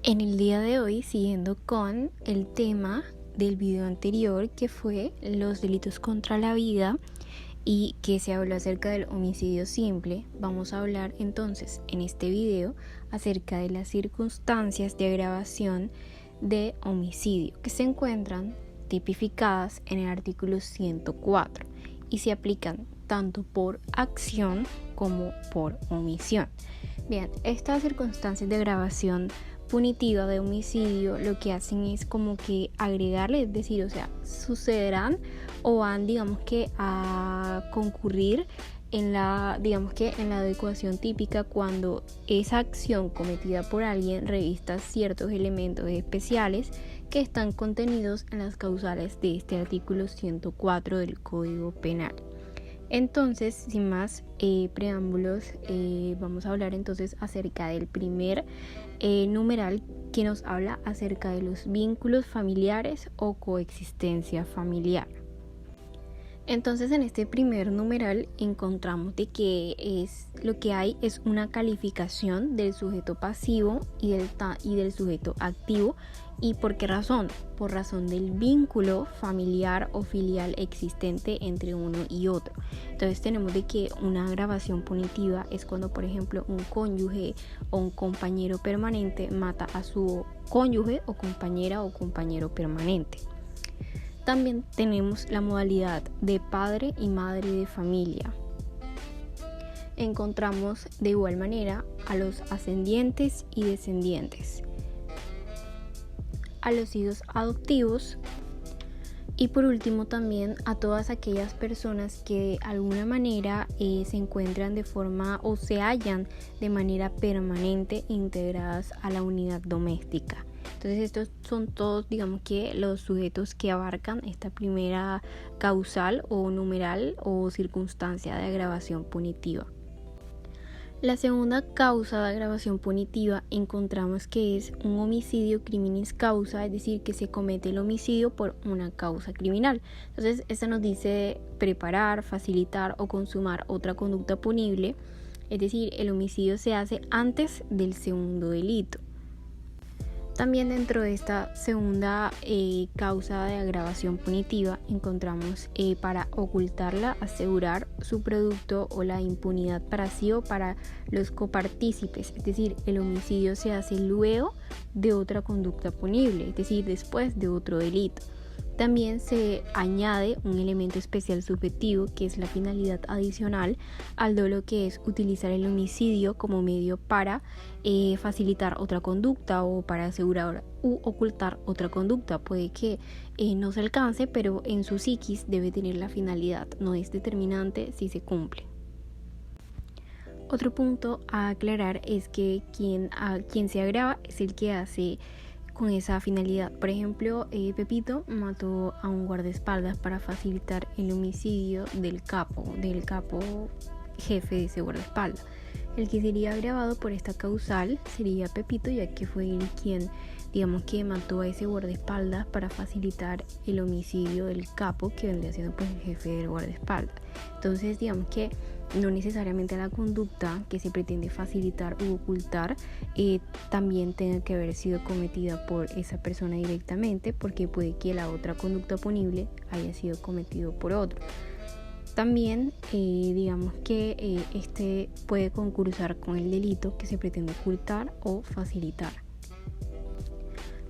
En el día de hoy, siguiendo con el tema del video anterior, que fue los delitos contra la vida y que se habló acerca del homicidio simple, vamos a hablar entonces en este video acerca de las circunstancias de agravación de homicidio que se encuentran tipificadas en el artículo 104 y se aplican tanto por acción como por omisión. Bien, estas circunstancias de agravación punitiva de homicidio lo que hacen es como que agregarle, es decir, sucederán o van, a concurrir en la adecuación típica cuando esa acción cometida por alguien revista ciertos elementos especiales que están contenidos en las causales de este artículo 104 del Código Penal. Entonces, sin más preámbulos, vamos a hablar entonces acerca del primer numeral que nos habla acerca de los vínculos familiares o coexistencia familiar. Entonces, en este primer numeral encontramos de que lo que hay es una calificación del sujeto pasivo y del sujeto activo. ¿Y por qué razón? Por razón del vínculo familiar o filial existente entre uno y otro. Entonces tenemos de que una agravación punitiva es cuando, por ejemplo, un cónyuge o un compañero permanente mata a su cónyuge o compañera o compañero permanente. También tenemos la modalidad de padre y madre de familia. Encontramos de igual manera a los ascendientes y descendientes, a los hijos adoptivos y por último también a todas aquellas personas que de alguna manera se encuentran de forma o se hallan de manera permanente integradas a la unidad doméstica. Entonces estos son todos, los sujetos que abarcan esta primera causal o numeral o circunstancia de agravación punitiva. La segunda causa de agravación punitiva encontramos que es un homicidio criminis causa, es decir, que se comete el homicidio por una causa criminal. Entonces, esta nos dice preparar, facilitar o consumar otra conducta punible, es decir, el homicidio se hace antes del segundo delito. También dentro de esta segunda causa de agravación punitiva encontramos para ocultarla, asegurar su producto o la impunidad para sí o para los copartícipes, es decir, el homicidio se hace luego de otra conducta punible, es decir, después de otro delito. También se añade un elemento especial subjetivo que es la finalidad adicional al dolo, que es utilizar el homicidio como medio para facilitar otra conducta o para asegurar u ocultar otra conducta. Puede que no se alcance, pero en su psiquis debe tener la finalidad, no es determinante si se cumple. Otro punto a aclarar es que quien se agrava es el que hace con esa finalidad. Por ejemplo, Pepito mató a un guardaespaldas para facilitar el homicidio del capo jefe de ese guardaespaldas. El que sería agravado por esta causal sería Pepito, ya que fue él quien, que mató a ese guardaespaldas para facilitar el homicidio del capo, que vendría siendo pues el jefe del guardaespaldas. Entonces, que no necesariamente la conducta que se pretende facilitar u ocultar también tenga que haber sido cometida por esa persona directamente, porque puede que la otra conducta punible haya sido cometido por otro. También este puede concursar con el delito que se pretende ocultar o facilitar.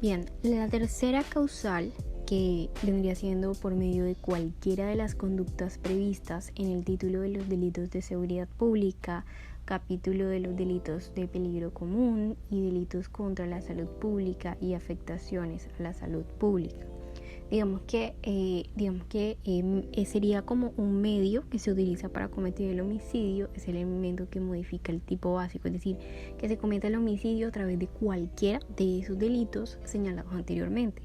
Bien, la tercera causal, que vendría siendo por medio de cualquiera de las conductas previstas en el título de los delitos de seguridad pública, capítulo de los delitos de peligro común y delitos contra la salud pública y afectaciones a la salud pública. Sería como un medio que se utiliza para cometer el homicidio, es el elemento que modifica el tipo básico, es decir, que se cometa el homicidio a través de cualquiera de esos delitos señalados anteriormente.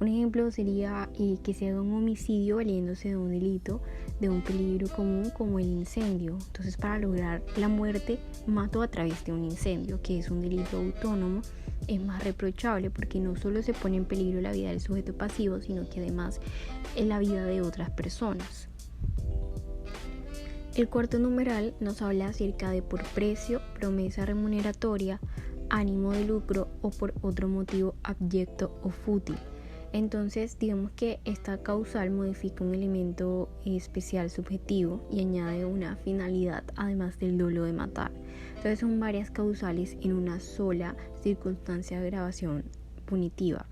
Un ejemplo sería que se haga un homicidio valiéndose de un delito de un peligro común como el incendio. Entonces, para lograr la muerte, mato a través de un incendio, que es un delito autónomo. Es más reprochable porque no solo se pone en peligro la vida del sujeto pasivo, sino que además en la vida de otras personas. El cuarto numeral nos habla acerca de por precio, promesa remuneratoria, ánimo de lucro o por otro motivo abyecto o fútil. Entonces, digamos que esta causal modifica un elemento especial subjetivo y añade una finalidad además del dolo de matar. Entonces son varias causales en una sola circunstancia de agravación punitiva.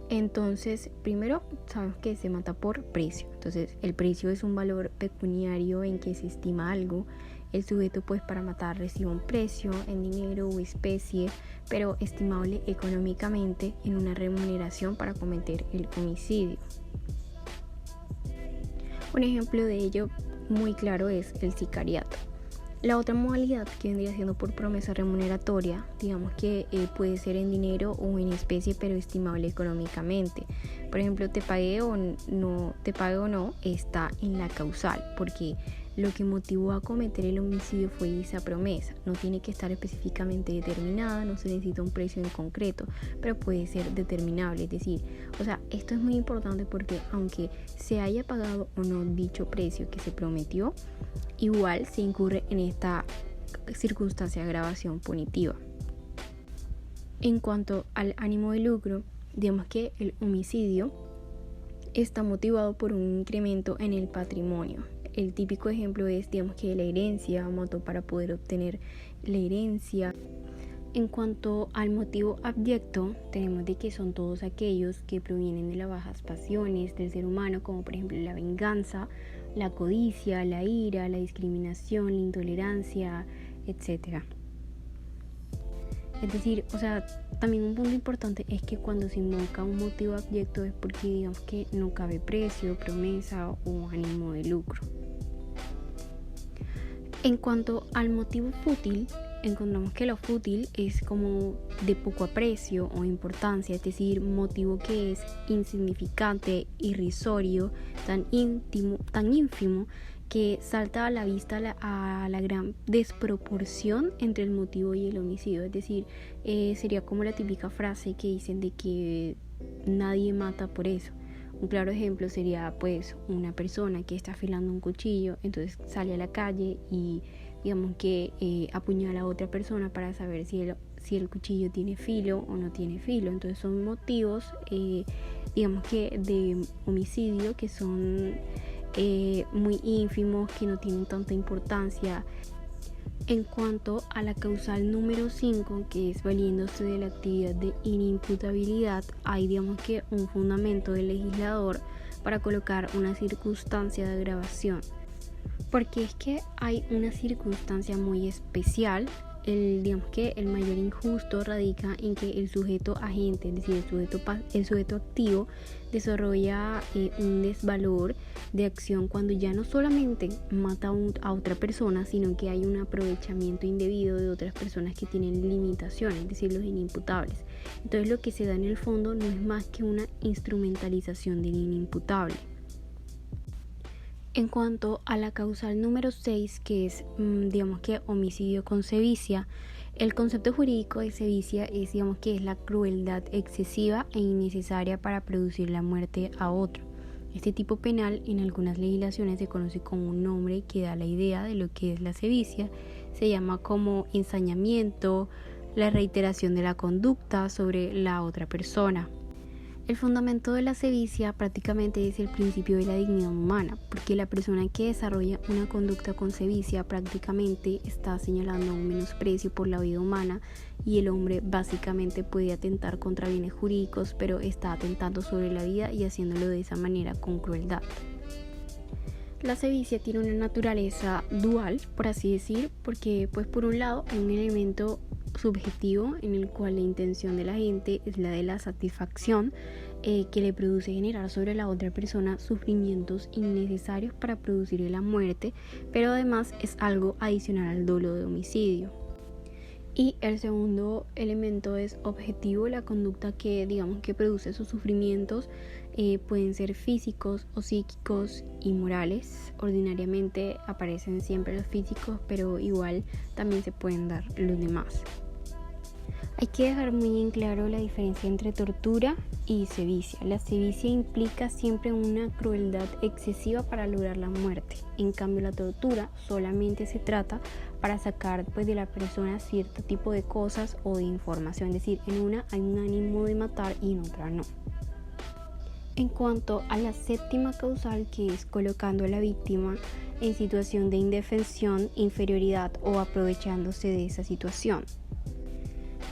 Entonces, primero sabemos que se mata por precio. Entonces, el precio es un valor pecuniario en que se estima algo. El sujeto, pues, para matar recibe un precio en dinero o especie, pero estimable económicamente en una remuneración para cometer el homicidio. Un ejemplo de ello muy claro es el sicariato. La otra modalidad que vendría siendo por promesa remuneratoria, digamos que puede ser en dinero o en especie, pero estimable económicamente. Por ejemplo, te pague o no, está en la causal, porque lo que motivó a cometer el homicidio fue esa promesa. No tiene que estar específicamente determinada, no se necesita un precio en concreto, pero puede ser determinable. Es decir, esto es muy importante porque aunque se haya pagado o no dicho precio que se prometió, igual se incurre en esta circunstancia de agravación punitiva. En cuanto al ánimo de lucro, digamos que el homicidio está motivado por un incremento en el patrimonio. El típico ejemplo es, digamos que la herencia, mató para poder obtener la herencia. En cuanto al motivo abyecto, tenemos de que son todos aquellos que provienen de las bajas pasiones del ser humano, como por ejemplo la venganza, la codicia, la ira, la discriminación, la intolerancia, etc. Es decir, también un punto importante es que cuando se invoca un motivo abyecto es porque digamos que no cabe precio, promesa o ánimo de lucro. En cuanto al motivo fútil, encontramos que lo fútil es como de poco aprecio o importancia, es decir, motivo que es insignificante, irrisorio, tan ínfimo que salta a la vista a la gran desproporción entre el motivo y el homicidio. Es decir, sería como la típica frase que dicen de que nadie mata por eso. Un claro ejemplo sería pues una persona que está afilando un cuchillo, entonces sale a la calle y digamos que apuñala a otra persona para saber si el cuchillo tiene filo o no tiene filo. Entonces son motivos digamos que de homicidio que son muy ínfimos, que no tienen tanta importancia. En cuanto a la causal número 5, que es valiéndose de la actividad de inimputabilidad, hay digamos que un fundamento del legislador para colocar una circunstancia de agravación, porque es que hay una circunstancia muy especial. Digamos que el mayor injusto radica en que el sujeto agente, es decir, el sujeto activo, desarrolla un desvalor de acción cuando ya no solamente mata a otra persona, sino que hay un aprovechamiento indebido de otras personas que tienen limitaciones, es decir, los inimputables. Entonces lo que se da en el fondo no es más que una instrumentalización del inimputable. En cuanto a la causal número 6, que es digamos que homicidio con sevicia, el concepto jurídico de sevicia es digamos que es la crueldad excesiva e innecesaria para producir la muerte a otro. Este tipo penal en algunas legislaciones se conoce como un nombre que da la idea de lo que es la sevicia. Se llama como ensañamiento, la reiteración de la conducta sobre la otra persona. El fundamento de la sevicia prácticamente es el principio de la dignidad humana, porque la persona que desarrolla una conducta con sevicia prácticamente está señalando un menosprecio por la vida humana, y el hombre básicamente puede atentar contra bienes jurídicos, pero está atentando sobre la vida y haciéndolo de esa manera con crueldad. La sevicia tiene una naturaleza dual, por así decir, porque pues por un lado hay un elemento subjetivo en el cual la intención de la gente es la de la satisfacción que le produce generar sobre la otra persona sufrimientos innecesarios para producirle la muerte, pero además es algo adicional al dolo de homicidio. Y el segundo elemento es objetivo, la conducta que digamos que produce esos sufrimientos pueden ser físicos o psíquicos y morales. Ordinariamente aparecen siempre los físicos, pero igual también se pueden dar los demás. Hay que dejar muy en claro la diferencia entre tortura y sevicia. La sevicia implica siempre una crueldad excesiva para lograr la muerte. En cambio, la tortura solamente se trata para sacar pues de la persona cierto tipo de cosas o de información. Es decir, en una hay un ánimo de matar y en otra no. En cuanto a la séptima causal, que es colocando a la víctima en situación de indefensión, inferioridad o aprovechándose de esa situación.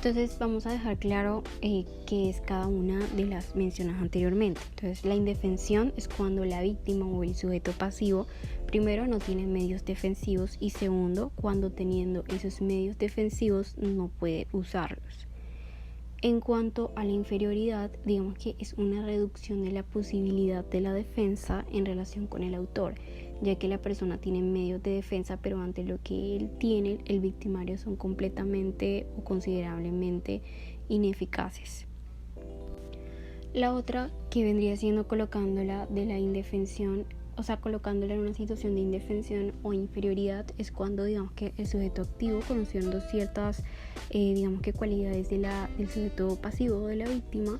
Entonces vamos a dejar claro qué es cada una de las mencionadas anteriormente. Entonces la indefensión es cuando la víctima o el sujeto pasivo primero no tiene medios defensivos y segundo cuando teniendo esos medios defensivos no puede usarlos. En cuanto a la inferioridad, digamos que es una reducción de la posibilidad de la defensa en relación con el autor, ya que la persona tiene medios de defensa, pero ante lo que él tiene, el victimario son completamente o considerablemente ineficaces. La otra, que vendría siendo colocándola de la indefensión, o sea, colocándola en una situación de indefensión o inferioridad, es cuando digamos que el sujeto activo, conociendo ciertas digamos que cualidades del sujeto pasivo o de la víctima,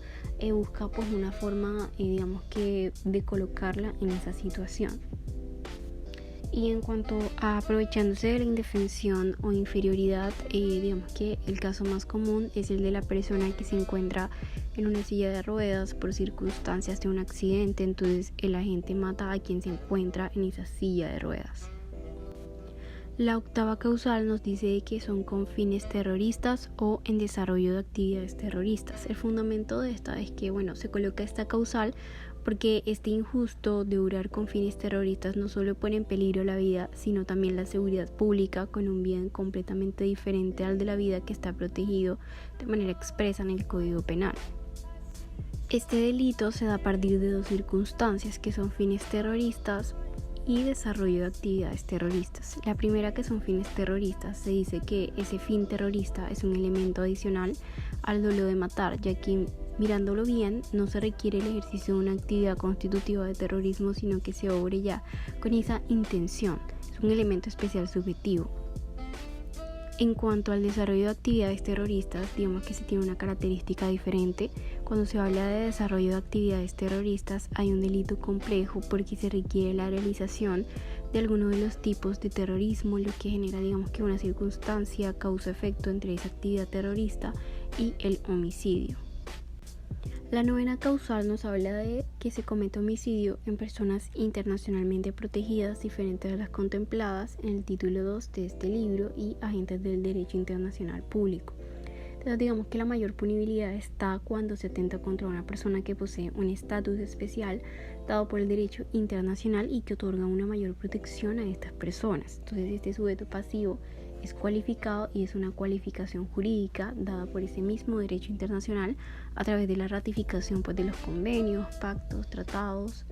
busca pues una forma digamos que de colocarla en esa situación. Y en cuanto a aprovechándose de la indefensión o inferioridad, digamos que el caso más común es el de la persona que se encuentra en una silla de ruedas por circunstancias de un accidente, entonces el agente mata a quien se encuentra en esa silla de ruedas. La octava causal nos dice que son con fines terroristas o en desarrollo de actividades terroristas. El fundamento de esta es que, se coloca esta causal porque este injusto de obrar con fines terroristas no solo pone en peligro la vida, sino también la seguridad pública con un bien completamente diferente al de la vida que está protegido de manera expresa en el Código Penal. Este delito se da a partir de dos circunstancias que son fines terroristas y desarrollo de actividades terroristas. La primera, que son fines terroristas, se dice que ese fin terrorista es un elemento adicional al dolo de matar, ya que mirándolo bien no se requiere el ejercicio de una actividad constitutiva de terrorismo, sino que se obre ya con esa intención. Es un elemento especial subjetivo. En cuanto al desarrollo de actividades terroristas, digamos que se tiene una característica diferente. Cuando se habla de desarrollo de actividades terroristas hay un delito complejo porque se requiere la realización de alguno de los tipos de terrorismo, lo que genera digamos que una circunstancia causa-efecto entre esa actividad terrorista y el homicidio. La novena causal nos habla de que se comete homicidio en personas internacionalmente protegidas diferentes a las contempladas en el título 2 de este libro y agentes del derecho internacional público. Entonces digamos que la mayor punibilidad está cuando se atenta contra una persona que posee un estatus especial dado por el derecho internacional y que otorga una mayor protección a estas personas. Entonces este sujeto pasivo es cualificado y es una cualificación jurídica dada por ese mismo derecho internacional a través de la ratificación de los convenios, pactos, tratados,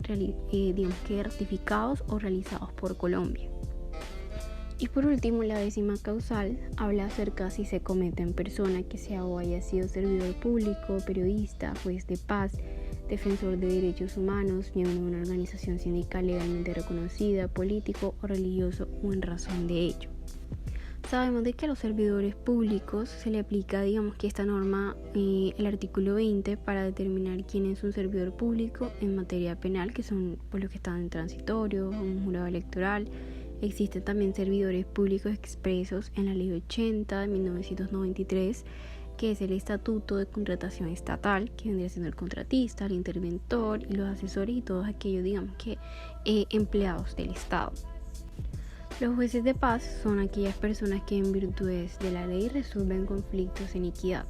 digamos que ratificados o realizados por Colombia. Y por último, la décima causal habla acerca si se comete en persona que sea o haya sido servidor público, periodista, juez de paz, defensor de derechos humanos, miembro de una organización sindical legalmente reconocida, político o religioso o en razón de ello. Sabemos de que a los servidores públicos se le aplica, digamos que esta norma, el artículo 20, para determinar quién es un servidor público en materia penal, que son por los que están en transitorio, un jurado electoral. Existen también servidores públicos expresos en la Ley 80 de 1993, que es el Estatuto de Contratación Estatal, que vendría siendo el contratista, el interventor y los asesores y todos aquellos, digamos que empleados del Estado. Los jueces de paz son aquellas personas que en virtudes de la ley resuelven conflictos en equidad.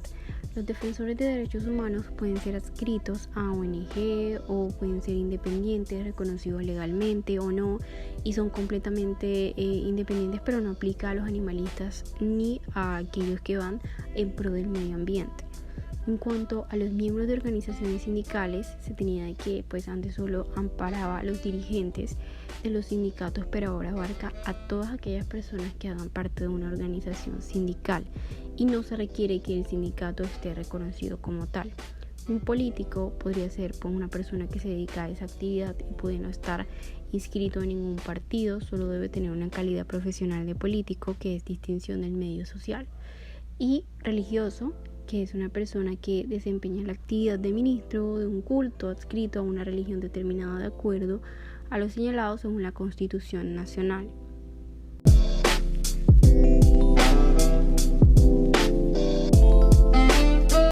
Los defensores de derechos humanos pueden ser adscritos a ONG o pueden ser independientes, reconocidos legalmente o no, y son completamente independientes, pero no aplica a los animalistas ni a aquellos que van en pro del medio ambiente. En cuanto a los miembros de organizaciones sindicales, se tenía de que antes solo amparaba a los dirigentes de los sindicatos, pero ahora abarca a todas aquellas personas que hagan parte de una organización sindical y no se requiere que el sindicato esté reconocido como tal. Un político podría ser una persona que se dedica a esa actividad y puede no estar inscrito en ningún partido, solo debe tener una calidad profesional de político, que es distinción del medio social. Y religioso, que es una persona que desempeña la actividad de ministro de un culto adscrito a una religión determinada de acuerdo a lo señalado según la Constitución Nacional.